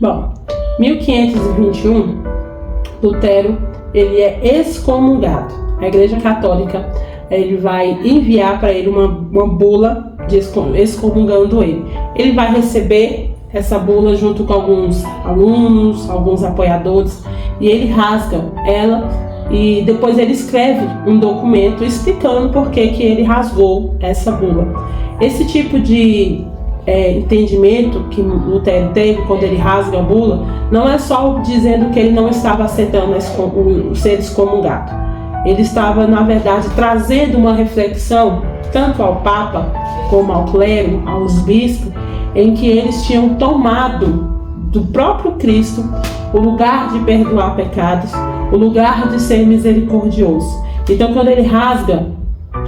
Bom, 1521, Lutero ele é excomungado. A Igreja Católica ele vai enviar para ele uma bula excomungando ele. Ele vai receber essa bula junto com alguns alunos, alguns apoiadores, e ele rasga ela e depois ele escreve um documento explicando por que ele rasgou essa bula. Esse tipo de entendimento que Lutero teve quando ele rasga a bula não é só dizendo que ele não estava aceitando o ser excomungado. Ele estava, na verdade, trazendo uma reflexão tanto ao Papa como ao clero, aos bispos, em que eles tinham tomado do próprio Cristo o lugar de perdoar pecados, o lugar de ser misericordioso. Então, quando ele rasga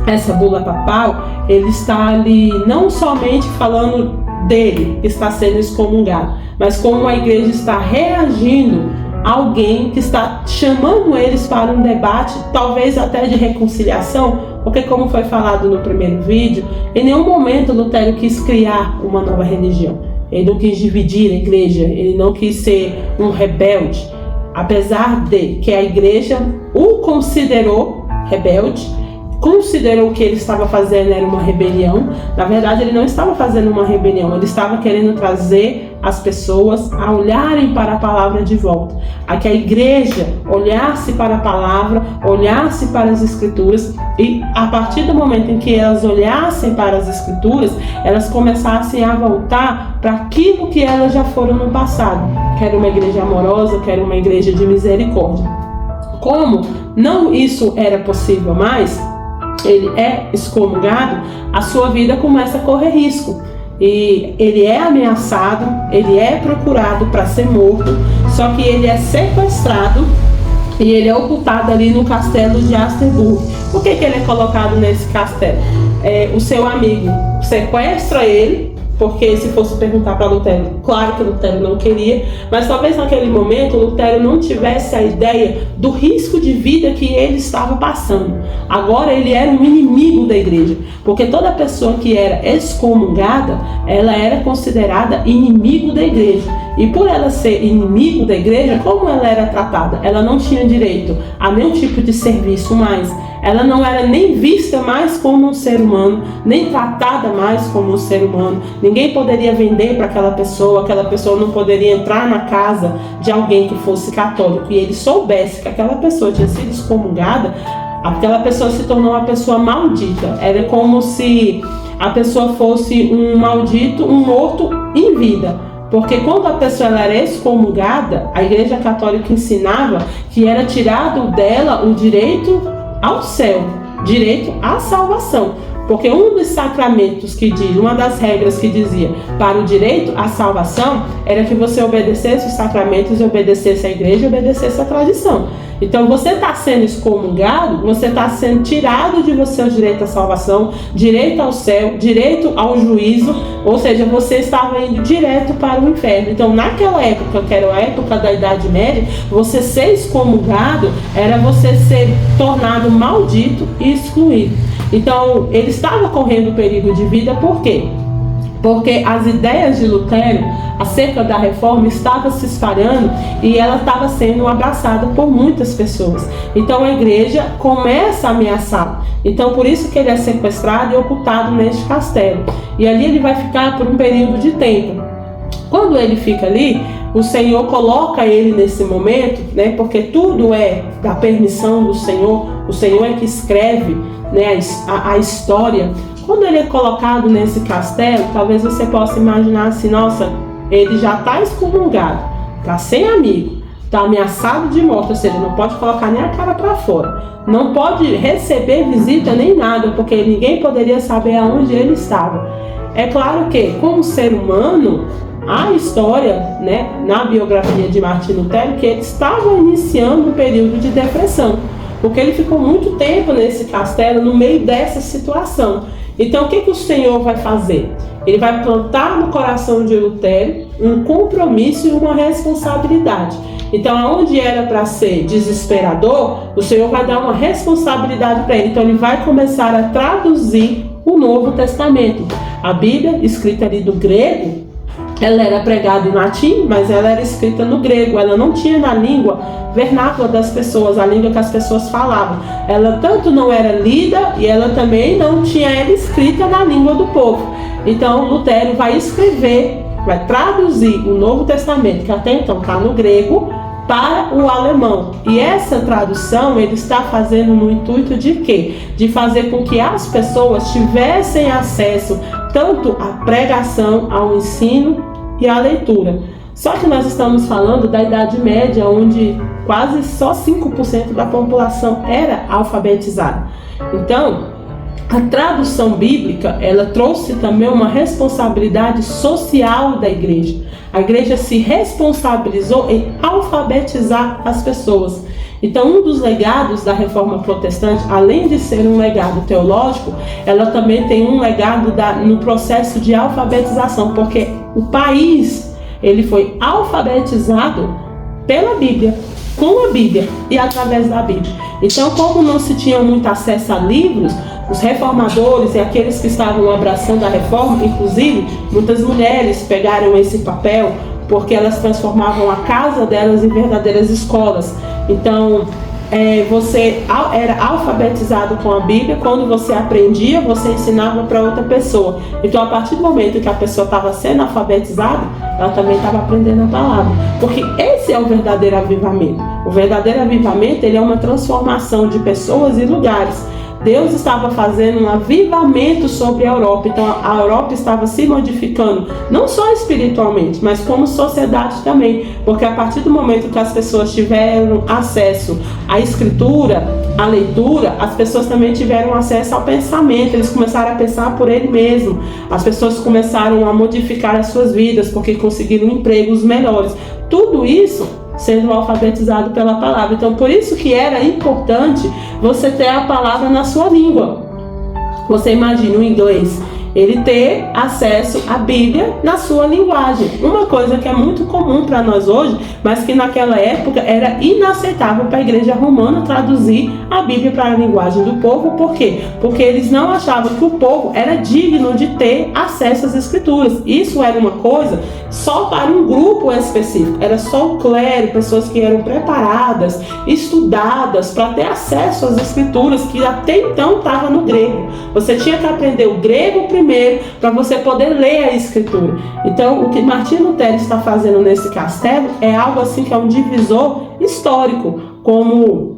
essa bula papal, ele está ali não somente falando dele, que está sendo excomungado, mas como a igreja está reagindo a alguém que está chamando eles para um debate, talvez até de reconciliação, porque como foi falado no primeiro vídeo, em nenhum momento Lutero quis criar uma nova religião. Ele não quis dividir a igreja, ele não quis ser um rebelde, apesar de que a igreja o considerou rebelde, considerou que ele estava fazendo era uma rebelião. Na verdade, ele não estava fazendo uma rebelião, ele estava querendo trazer as pessoas a olharem para a palavra de volta, a que a igreja olhasse para a palavra, olhasse para as escrituras, e a partir do momento em que elas olhassem para as escrituras, elas começassem a voltar para aquilo que elas já foram no passado, que era uma igreja amorosa, que era uma igreja de misericórdia. Como não isso era possível mais, ele é excomungado, a sua vida começa a correr risco. E ele é ameaçado, ele é procurado para ser morto, só que ele é sequestrado e ele é ocultado ali no castelo de Asterburg. Por que ele é colocado nesse castelo? O seu amigo sequestra ele, porque se fosse perguntar para Lutero, claro que Lutero não queria, mas talvez naquele momento Lutero não tivesse a ideia do risco de vida que ele estava passando. Agora ele era um inimigo da igreja, porque toda pessoa que era excomungada, ela era considerada inimigo da igreja. E por ela ser inimigo da igreja, como ela era tratada? Ela não tinha direito a nenhum tipo de serviço mais. Ela não era nem vista mais como um ser humano, nem tratada mais como um ser humano. Ninguém poderia vender para aquela pessoa não poderia entrar na casa de alguém que fosse católico e ele soubesse que aquela pessoa tinha sido excomungada, aquela pessoa se tornou uma pessoa maldita. Era como se a pessoa fosse um maldito, um morto em vida. Porque quando a pessoa era excomungada, a Igreja Católica ensinava que era tirado dela o direito ao céu, direito à salvação. Porque um dos sacramentos que diz, uma das regras que dizia para o direito à salvação era que você obedecesse os sacramentos e obedecesse a igreja e obedecesse a tradição. Então você está sendo excomungado, você está sendo tirado de você o direito à salvação, direito ao céu, direito ao juízo, ou seja, você estava indo direto para o inferno. Então naquela época, que era a época da Idade Média, você ser excomungado era você ser tornado maldito e excluído. Então ele estava correndo perigo de vida, por quê? Porque as ideias de Lutero acerca da reforma estavam se espalhando e ela estava sendo abraçada por muitas pessoas. Então a igreja começa a ameaçá-lo. Então por isso que ele é sequestrado e ocultado neste castelo. E ali ele vai ficar por um período de tempo. Quando ele fica ali, o Senhor coloca ele nesse momento, né, porque tudo é da permissão do Senhor. O Senhor é que escreve, né, a história. Quando ele é colocado nesse castelo, talvez você possa imaginar assim, nossa, ele já está excomungado, está sem amigo, está ameaçado de morte, ou seja, não pode colocar nem a cara para fora, não pode receber visita nem nada, porque ninguém poderia saber aonde ele estava. É claro que, como ser humano, há história, né, na biografia de Martinho Lutero, que ele estava iniciando um período de depressão, porque ele ficou muito tempo nesse castelo, no meio dessa situação. Então o que o Senhor vai fazer? Ele vai plantar no coração de Lutero um compromisso e uma responsabilidade. Então aonde era para ser desesperador, o Senhor vai dar uma responsabilidade para ele. Então ele vai começar a traduzir o Novo Testamento. A Bíblia, escrita ali do grego, ela era pregada em latim, mas ela era escrita no grego. Ela não tinha na língua vernácula das pessoas, a língua que as pessoas falavam. Ela tanto não era lida e ela também não tinha ela escrita na língua do povo. Então Lutero vai escrever, vai traduzir o Novo Testamento, que até então está no grego, para o alemão. E essa tradução ele está fazendo no intuito de quê? De fazer com que as pessoas tivessem acesso tanto à pregação, ao ensino e à leitura. Só que nós estamos falando da Idade Média, onde quase só 5% da população era alfabetizada. Então, a tradução bíblica, ela trouxe também uma responsabilidade social da igreja. A igreja se responsabilizou em alfabetizar as pessoas. Então, um dos legados da Reforma Protestante, além de ser um legado teológico, ela também tem um legado no processo de alfabetização, porque o país, ele foi alfabetizado pela Bíblia, com a Bíblia e através da Bíblia. Então, como não se tinha muito acesso a livros, os reformadores e aqueles que estavam abraçando a reforma, inclusive muitas mulheres pegaram esse papel, porque elas transformavam a casa delas em verdadeiras escolas. Então, você era alfabetizado com a Bíblia. Quando você aprendia, você ensinava para outra pessoa. Então, a partir do momento que a pessoa estava sendo alfabetizada, ela também estava aprendendo a palavra. Porque esse é o verdadeiro avivamento. O verdadeiro avivamento, ele é uma transformação de pessoas e lugares. Deus estava fazendo um avivamento sobre a Europa. Então a Europa estava se modificando, não só espiritualmente, mas como sociedade também. Porque a partir do momento que as pessoas tiveram acesso à escritura, à leitura, as pessoas também tiveram acesso ao pensamento. Eles começaram a pensar por ele mesmo. As pessoas começaram a modificar as suas vidas, porque conseguiram empregos melhores. Tudo isso sendo alfabetizado pela palavra. Então, por isso que era importante você ter a palavra na sua língua. Você imagina o inglês, ele ter acesso à Bíblia na sua linguagem. Uma coisa que é muito comum para nós hoje, mas que naquela época era inaceitável para a igreja romana traduzir a Bíblia para a linguagem do povo. Por quê? Porque eles não achavam que o povo era digno de ter acesso às escrituras. Isso era uma coisa só para um grupo específico. Era só o clero, pessoas que eram preparadas, estudadas para ter acesso às escrituras, que até então estava no grego. Você tinha que aprender o grego primeiro para você poder ler a escritura. Então, o que Martinho Lutero está fazendo nesse castelo é algo assim que é um divisor histórico, como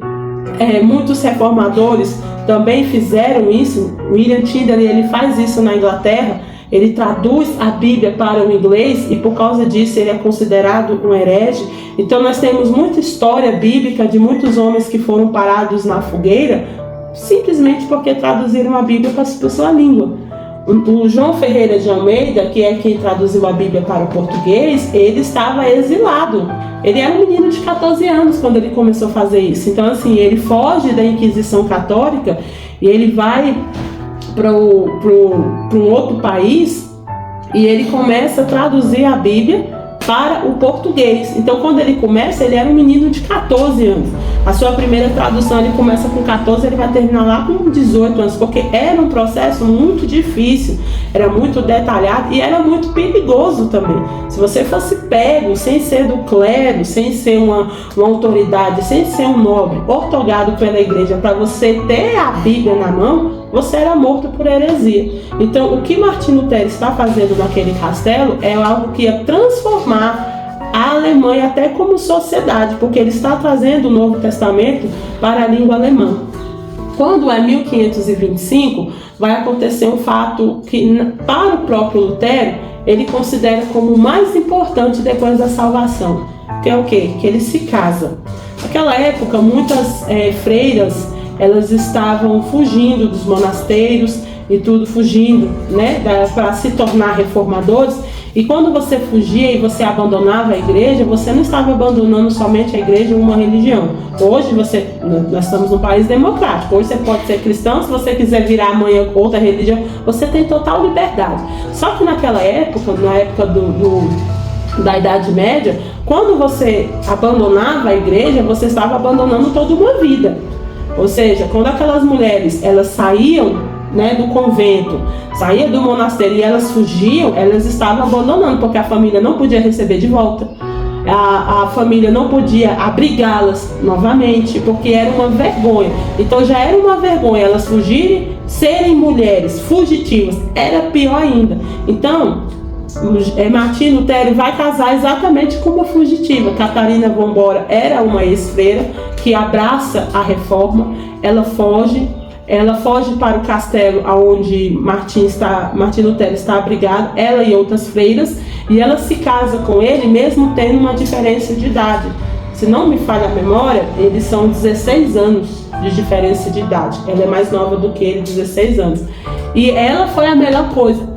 muitos reformadores também fizeram isso. William Tyndale, ele faz isso na Inglaterra. Ele traduz a Bíblia para o inglês e por causa disso ele é considerado um herege. Então nós temos muita história bíblica de muitos homens que foram parados na fogueira simplesmente porque traduziram a Bíblia para a sua língua. O João Ferreira de Almeida, que é quem traduziu a Bíblia para o português, ele estava exilado. Ele era um menino de 14 anos quando ele começou a fazer isso. Então assim, ele foge da Inquisição Católica e ele vai para um outro país e ele começa a traduzir a Bíblia para o português. Então quando ele começa, ele era um menino de 14 anos. A sua primeira tradução ele começa com 14, ele vai terminar lá com 18 anos, porque era um processo muito difícil, era muito detalhado e era muito perigoso também. Se você fosse pego sem ser do clero, sem ser uma autoridade, sem ser um nobre, ortogado pela igreja, para você ter a Bíblia na mão, você era morto por heresia. Então o que Martinho Lutero está fazendo naquele castelo é algo que ia transformar a Alemanha até como sociedade, porque ele está trazendo o Novo Testamento para a língua alemã. Quando é 1525, vai acontecer um fato que para o próprio Lutero ele considera como o mais importante depois da salvação, que é o quê? Que ele se casa. Naquela época muitas freiras, elas estavam fugindo dos monasteiros e tudo, fugindo, né, para se tornar reformadores. E quando você fugia e você abandonava a igreja, você não estava abandonando somente a igreja ou uma religião. Hoje nós estamos num país democrático. Hoje você pode ser cristão, se você quiser virar amanhã outra religião, você tem total liberdade. Só que naquela época, na época da Idade Média, quando você abandonava a igreja, você estava abandonando toda uma vida. Ou seja, quando aquelas mulheres elas saíam né, do convento, saía do monastério e elas fugiam, elas estavam abandonando, porque a família não podia receber de volta. A família não podia abrigá-las novamente, porque era uma vergonha. Então já era uma vergonha elas fugirem, serem mulheres fugitivas, era pior ainda. Então Martinho Lutero vai casar exatamente com uma fugitiva. Catarina Vambora era uma ex-freira que abraça a reforma. Ela foge para o castelo onde Martinho Lutero está abrigado, ela e outras freiras, e ela se casa com ele mesmo tendo uma diferença de idade. Se não me falha a memória, eles são 16 anos de diferença de idade. Ela é mais nova do que ele, 16 anos. E ela foi a melhor coisa.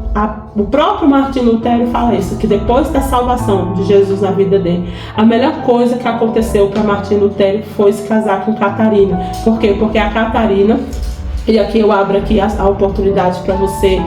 O próprio Martinho Lutero fala isso, que depois da salvação de Jesus na vida dele, a melhor coisa que aconteceu para Martinho Lutero foi se casar com Catarina. Por quê? Porque a Catarina, e aqui eu abro aqui a oportunidade para você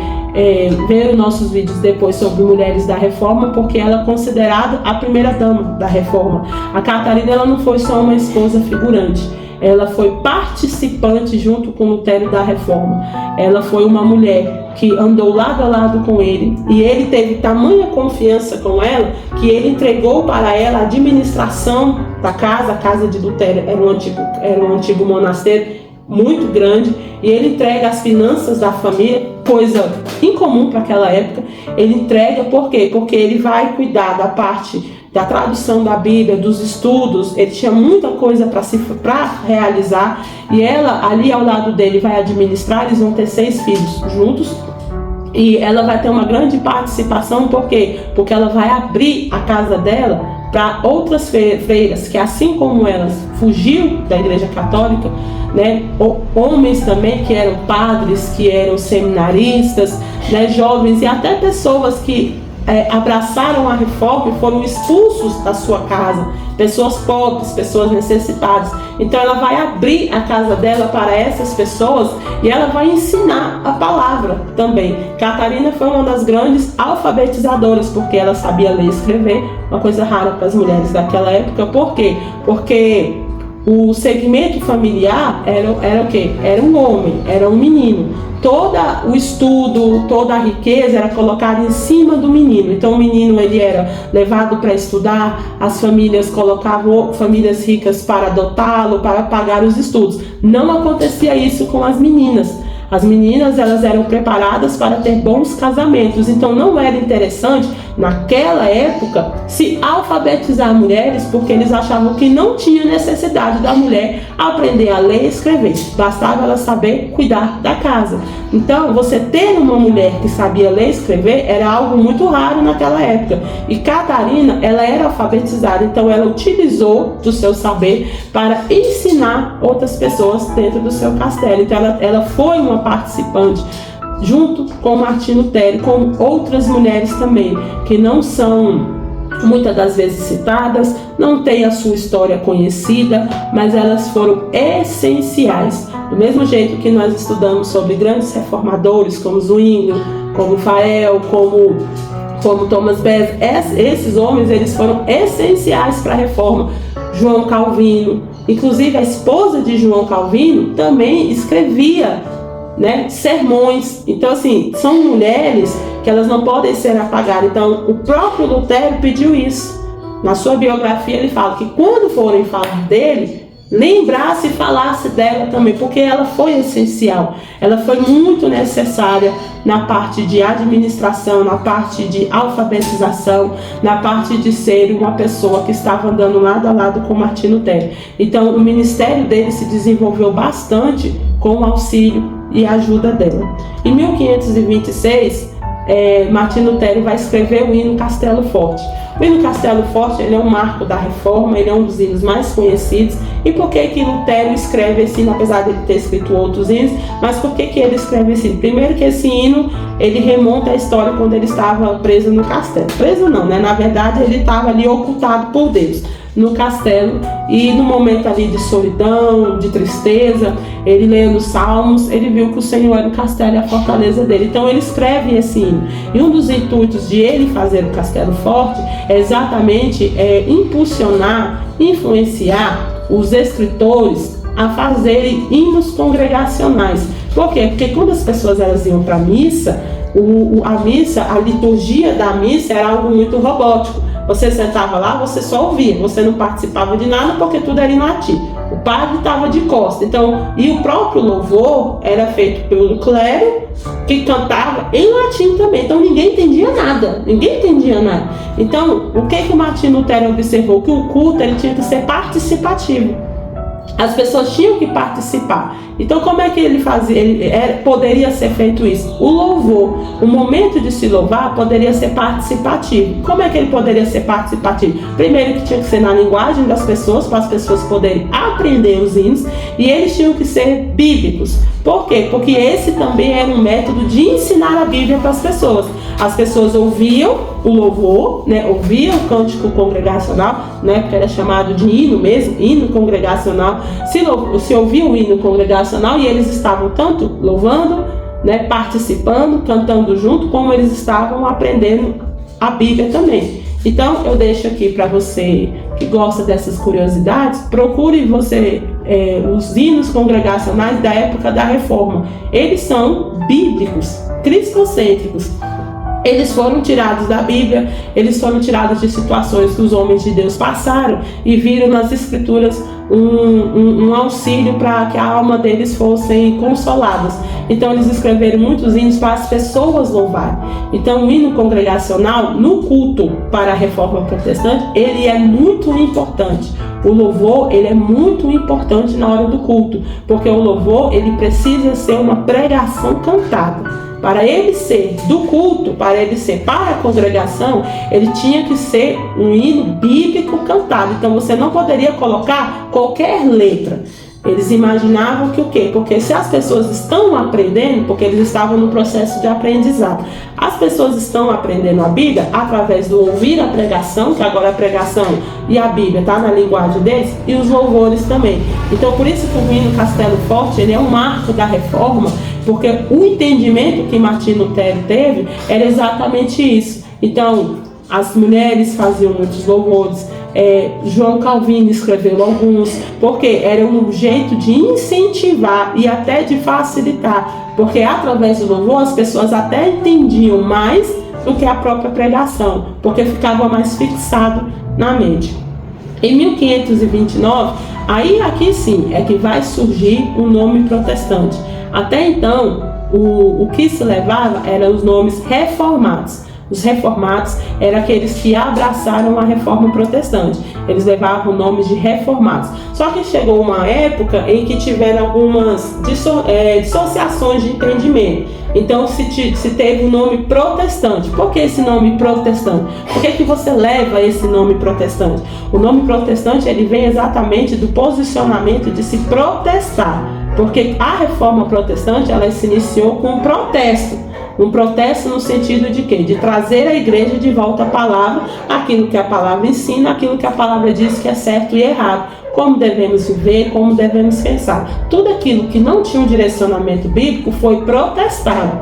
ver os nossos vídeos depois sobre mulheres da reforma, porque ela é considerada a primeira dama da reforma. A Catarina, ela não foi só uma esposa figurante, ela foi participante junto com Lutero da reforma. Ela foi uma mulher que andou lado a lado com ele, e ele teve tamanha confiança com ela que ele entregou para ela a administração da casa. A casa de Lutero era um antigo monastério muito grande, e ele entrega as finanças da família, coisa incomum para aquela época. Ele entrega, por quê? Porque ele vai cuidar da parte da tradução da Bíblia, dos estudos. Ele tinha muita coisa para realizar, e ela ali ao lado dele vai administrar. Eles vão ter 6 filhos juntos, e ela vai ter uma grande participação. Por quê? Porque ela vai abrir a casa dela para outras freiras que, assim como elas, fugiu da Igreja Católica, né? Homens também que eram padres, que eram seminaristas, né? Jovens e até pessoas que abraçaram a reforma e foram expulsos da sua casa, pessoas pobres, pessoas necessitadas. Então ela vai abrir a casa dela para essas pessoas, e ela vai ensinar a palavra também. Catarina foi uma das grandes alfabetizadoras, porque ela sabia ler e escrever, uma coisa rara para as mulheres daquela época. Por quê? Porque o segmento familiar era o quê? Era um homem, era um menino. Todo o estudo, toda a riqueza era colocada em cima do menino. Então o menino, ele era levado para estudar, as famílias colocavam famílias ricas para adotá-lo, para pagar os estudos. Não acontecia isso com as meninas. As meninas, elas eram preparadas para ter bons casamentos. Então não era interessante naquela época se alfabetizar mulheres, porque eles achavam que não tinha necessidade da mulher aprender a ler e escrever, bastava ela saber cuidar da casa. Então você ter uma mulher que sabia ler e escrever era algo muito raro naquela época. E Catarina, ela era alfabetizada, então ela utilizou do seu saber para ensinar outras pessoas dentro do seu castelo. Então ela foi uma participante junto com Martinho Lutero, com outras mulheres também, que não são muitas das vezes citadas, não têm a sua história conhecida, mas elas foram essenciais. Do mesmo jeito que nós estudamos sobre grandes reformadores como Zwinglio, como Farel, como Thomas Becket, esses homens, eles foram essenciais para a reforma. João Calvino, inclusive a esposa de João Calvino também escrevia, né, sermões. Então assim, são mulheres que elas não podem ser apagadas. Então o próprio Lutero pediu isso. Na sua biografia ele fala que quando forem falar dele, lembrasse e falasse dela também, porque ela foi essencial, ela foi muito necessária na parte de administração, na parte de alfabetização, na parte de ser uma pessoa que estava andando lado a lado com Martinho Lutero. Então o ministério dele se desenvolveu bastante com o auxílio e a ajuda dela. Em 1526, Martinho Lutero vai escrever o hino Castelo Forte. O hino Castelo Forte, ele é um marco da reforma, ele é um dos hinos mais conhecidos. E por que Lutero escreve esse hino, apesar de ele ter escrito outros hinos? Mas por que ele escreve esse hino? Primeiro que esse hino, ele remonta a história quando ele estava preso no castelo. Preso não, né? Na verdade, ele estava ali ocultado por Deus no castelo, e no momento ali de solidão, de tristeza, ele lendo os salmos, ele viu que o Senhor era o castelo e a fortaleza dele. Então ele escreve esse hino, e um dos intuitos de ele fazer o Castelo Forte é exatamente impulsionar, influenciar os escritores a fazerem hinos congregacionais. Por quê? Porque quando as pessoas elas iam para a missa, a liturgia da missa era algo muito robótico. Você sentava lá, você só ouvia, você não participava de nada porque tudo era em latim. O padre estava de costas. Então, e o próprio louvor era feito pelo clero, que cantava em latim também. Então ninguém entendia nada. Então, o que o Martinho Lutero observou? Que o culto ele tinha que ser participativo. As pessoas tinham que participar. Então, como é que ele fazia? Poderia ser feito isso? O louvor, o momento de se louvar, poderia ser participativo. Como é que ele poderia ser participativo? Primeiro que tinha que ser na linguagem das pessoas, para as pessoas poderem aprender os hinos, e eles tinham que ser bíblicos. Por quê? Porque esse também era um método de ensinar a Bíblia para as pessoas. As pessoas ouviam o louvor, né? Ouviam o cântico congregacional, né? Porque era chamado de hino mesmo, hino congregacional. Se ouviam o hino congregacional, e eles estavam tanto louvando, né? Participando, cantando junto, como eles estavam aprendendo a Bíblia também. Então eu deixo aqui para você que gosta dessas curiosidades, procure os hinos congregacionais da época da Reforma. Eles são bíblicos, cristocêntricos. Eles foram tirados da Bíblia, eles foram tirados de situações que os homens de Deus passaram e viram nas Escrituras um auxílio para que a alma deles fossem consoladas. Então eles escreveram muitos hinos para as pessoas louvarem. Então o hino congregacional no culto para a Reforma Protestante, ele é muito importante. O louvor, ele é muito importante na hora do culto, porque o louvor, ele precisa ser uma pregação cantada. Para ele ser do culto, para ele ser para a congregação, ele tinha que ser um hino bíblico cantado. Então você não poderia colocar qualquer letra. Eles imaginavam que o quê? Porque se as pessoas estão aprendendo, porque eles estavam no processo de aprendizado, as pessoas estão aprendendo a Bíblia através do ouvir a pregação, que agora a pregação e a Bíblia está na linguagem deles, e os louvores também. Então por isso que o hino Castelo Forte, ele é um marco da Reforma, porque o entendimento que Martinho Lutero teve era exatamente isso. Então as mulheres faziam muitos louvores, João Calvino escreveu alguns, porque era um jeito de incentivar e até de facilitar, porque através do louvor as pessoas até entendiam mais do que a própria pregação, porque ficava mais fixado na mente. Em 1529, aqui sim é que vai surgir o nome protestante. Até então, o que se levava eram os nomes reformados. Os reformados eram aqueles que abraçaram a reforma protestante. Eles levavam o nome de reformados. Só que chegou uma época em que tiveram algumas dissociações de entendimento. Então se teve o nome protestante. Por que esse nome protestante? Por que você leva esse nome protestante? O nome protestante ele vem exatamente do posicionamento de se protestar. Porque a reforma protestante ela se iniciou com um protesto. Um protesto no sentido de quê? De trazer a igreja de volta à palavra, aquilo que a palavra ensina, aquilo que a palavra diz que é certo e errado, como devemos viver, como devemos pensar. Tudo aquilo que não tinha um direcionamento bíblico foi protestado.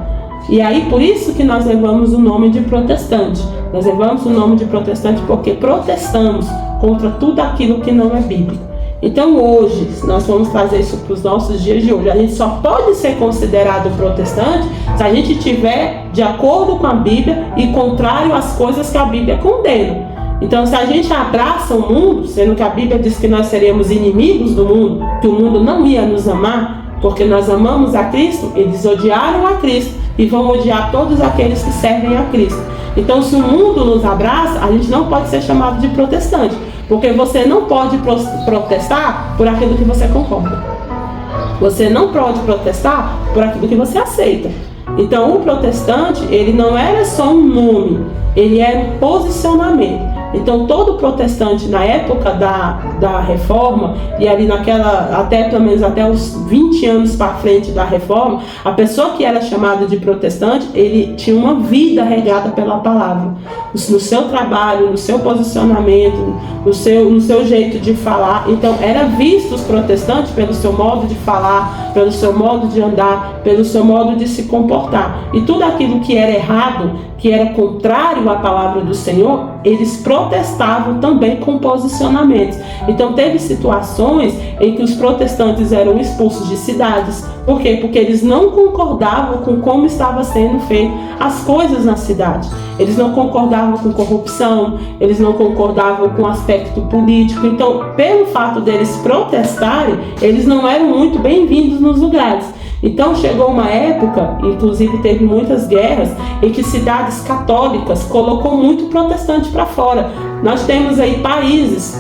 E aí por isso que nós levamos o nome de protestante. Nós levamos o nome de protestante porque protestamos contra tudo aquilo que não é bíblico. Então hoje, se nós vamos trazer isso para os nossos dias de hoje, a gente só pode ser considerado protestante se a gente estiver de acordo com a Bíblia e contrário às coisas que a Bíblia condena. Então se a gente abraça o mundo, sendo que a Bíblia diz que nós seremos inimigos do mundo, que o mundo não ia nos amar, porque nós amamos a Cristo, eles odiaram a Cristo e vão odiar todos aqueles que servem a Cristo. Então se o mundo nos abraça, a gente não pode ser chamado de protestante. Porque você não pode protestar por aquilo que você concorda. Você não pode protestar por aquilo que você aceita. Então o protestante, ele não era só um nome, ele era um posicionamento. Então todo protestante na época da Reforma, e ali até pelo menos até os 20 anos para frente da Reforma, a pessoa que era chamada de protestante, ele tinha uma vida regada pela palavra. No seu trabalho, no seu posicionamento, no seu jeito de falar. Então era visto os protestantes pelo seu modo de falar, pelo seu modo de andar, pelo seu modo de se comportar. E tudo aquilo que era errado, que era contrário à palavra do Senhor, eles protestavam também com posicionamentos. Então teve situações em que os protestantes eram expulsos de cidades. Por quê? Porque eles não concordavam com como estava sendo feito as coisas na cidade. Eles não concordavam com corrupção, eles não concordavam com o aspecto político. Então, pelo fato deles protestarem, eles não eram muito bem-vindos nos lugares. Então chegou uma época, inclusive teve muitas guerras, em que cidades católicas colocou muito protestante para fora. Nós temos aí países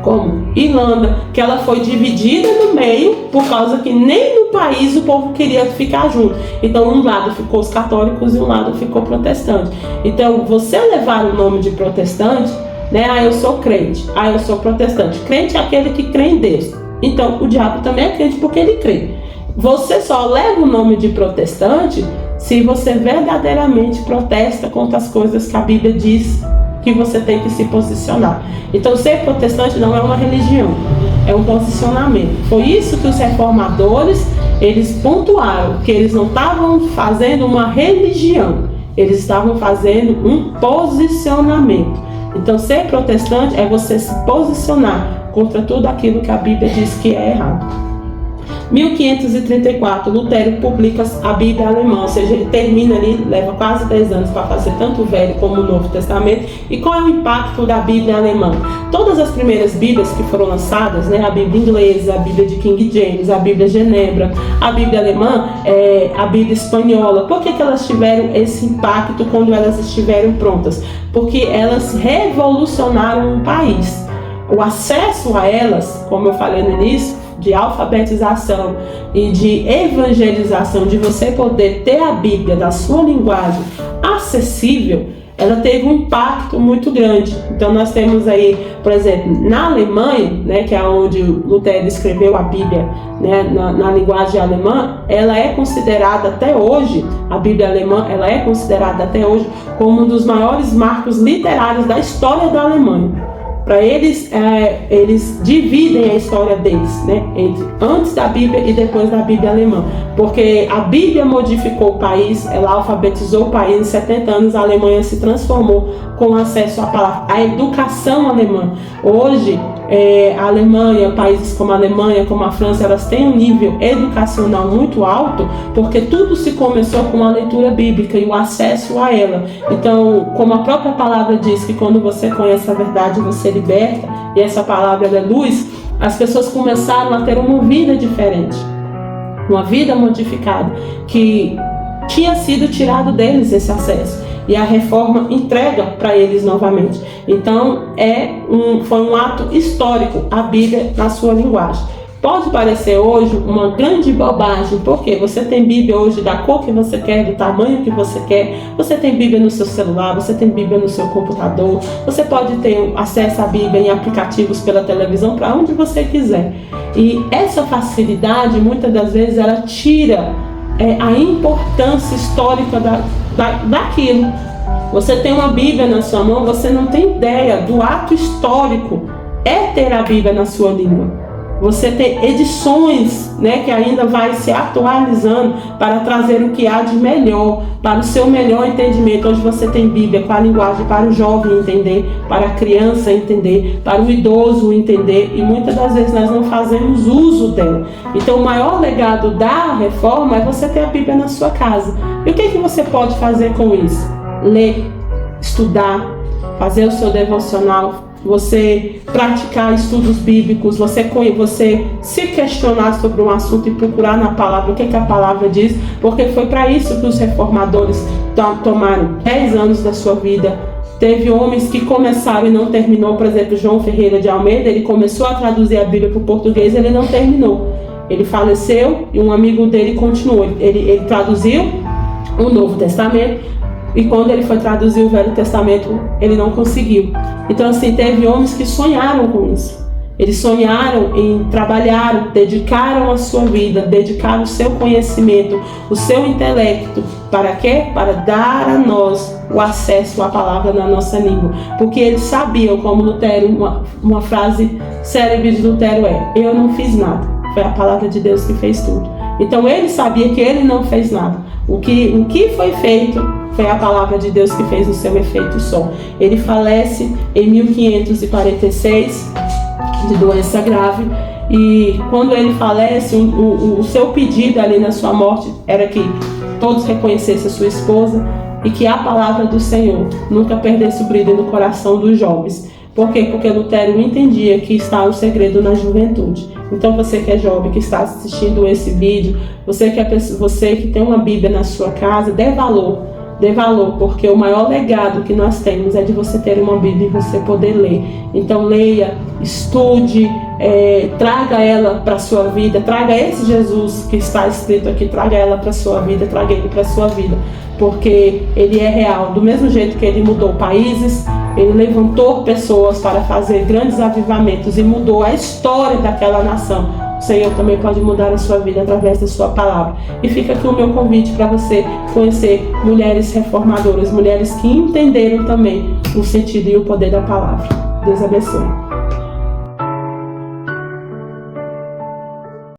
como Irlanda, que ela foi dividida no meio por causa que nem no país o povo queria ficar junto. Então um lado ficou os católicos e um lado ficou protestante. Então você levar o nome de protestante, né? Eu sou crente, eu sou protestante. Crente é aquele que crê em Deus. Então o diabo também é crente porque ele crê. Você só leva o nome de protestante se você verdadeiramente protesta contra as coisas que a Bíblia diz que você tem que se posicionar. Então ser protestante não é uma religião, é um posicionamento. Foi isso que os reformadores, eles pontuaram, que eles não estavam fazendo uma religião, eles estavam fazendo um posicionamento. Então ser protestante é você se posicionar contra tudo aquilo que a Bíblia diz que é errado. 1534, Lutero publica a Bíblia alemã, ou seja, ele termina ali, leva quase 10 anos para fazer tanto o Velho como o Novo Testamento. E qual é o impacto da Bíblia alemã? Todas as primeiras Bíblias que foram lançadas, né, a Bíblia inglesa, a Bíblia de King James, a Bíblia Genebra, a Bíblia alemã, a Bíblia espanhola, por que elas tiveram esse impacto quando elas estiveram prontas? Porque elas revolucionaram o país. O acesso a elas, como eu falei no início, de alfabetização e de evangelização, de você poder ter a Bíblia da sua linguagem acessível, ela teve um impacto muito grande. Então nós temos aí, por exemplo, na Alemanha, né, que é onde Lutero escreveu a Bíblia, né, na linguagem alemã, ela é considerada até hoje, a Bíblia alemã, ela é considerada até hoje como um dos maiores marcos literários da história da Alemanha. Para eles, eles dividem a história deles, né, entre antes da Bíblia e depois da Bíblia alemã, porque a Bíblia modificou o país, ela alfabetizou o país. Em 70 anos a Alemanha se transformou com acesso à palavra, à educação alemã. Hoje a Alemanha, países como a Alemanha, como a França, elas têm um nível educacional muito alto, porque tudo se começou com a leitura bíblica e o acesso a ela. Então, como a própria palavra diz que quando você conhece a verdade, você liberta, e essa palavra é luz, as pessoas começaram a ter uma vida diferente, uma vida modificada, que tinha sido tirado deles esse acesso. E a reforma entrega para eles novamente. Então foi um ato histórico, a Bíblia na sua linguagem. Pode parecer hoje uma grande bobagem, porque você tem Bíblia hoje da cor que você quer, do tamanho que você quer, você tem Bíblia no seu celular, você tem Bíblia no seu computador, você pode ter acesso à Bíblia em aplicativos pela televisão, para onde você quiser. E essa facilidade, muitas das vezes, ela tira a importância histórica daquilo. Você tem uma Bíblia na sua mão, você não tem ideia do ato histórico ter a Bíblia na sua língua. Você tem edições, né, que ainda vai se atualizando para trazer o que há de melhor, para o seu melhor entendimento. Hoje você tem Bíblia com a linguagem para o jovem entender, para a criança entender, para o idoso entender, e muitas das vezes nós não fazemos uso dela. Então o maior legado da reforma é você ter a Bíblia na sua casa. E o que você pode fazer com isso? Ler, estudar, fazer o seu devocional, você praticar estudos bíblicos, você se questionar sobre um assunto e procurar na palavra o que a palavra diz, porque foi para isso que os reformadores tomaram 10 anos da sua vida. Teve homens que começaram e não terminou, por exemplo, João Ferreira de Almeida, ele começou a traduzir a Bíblia para o português, ele não terminou. Ele faleceu e um amigo dele continuou. Ele traduziu o Novo Testamento, e quando ele foi traduzir o Velho Testamento, ele não conseguiu. Então, assim, teve homens que sonharam com isso. Eles sonharam em trabalhar, dedicaram a sua vida, dedicaram o seu conhecimento, o seu intelecto. Para quê? Para dar a nós o acesso à palavra na nossa língua. Porque eles sabiam, como Lutero, uma frase célebre de Lutero eu não fiz nada. Foi a palavra de Deus que fez tudo. Então ele sabia que ele não fez nada, O que foi feito foi a palavra de Deus que fez o seu efeito só. Ele falece em 1546 de doença grave, e quando ele falece, o seu pedido ali na sua morte era que todos reconhecessem a sua esposa e que a palavra do Senhor nunca perdesse o brilho no coração dos jovens. Por quê? Porque Lutero entendia que está o segredo na juventude. Então você que é jovem, que está assistindo esse vídeo, você que tem uma Bíblia na sua casa, dê valor, porque o maior legado que nós temos é de você ter uma Bíblia e você poder ler. Então leia, estude, traga ela para a sua vida, traga esse Jesus que está escrito aqui, traga ela para a sua vida, traga ele para a sua vida, porque ele é real. Do mesmo jeito que ele mudou países, ele levantou pessoas para fazer grandes avivamentos e mudou a história daquela nação. O Senhor também pode mudar a sua vida através da sua palavra. E fica aqui o meu convite para você conhecer mulheres reformadoras, mulheres que entenderam também o sentido e o poder da palavra. Deus abençoe.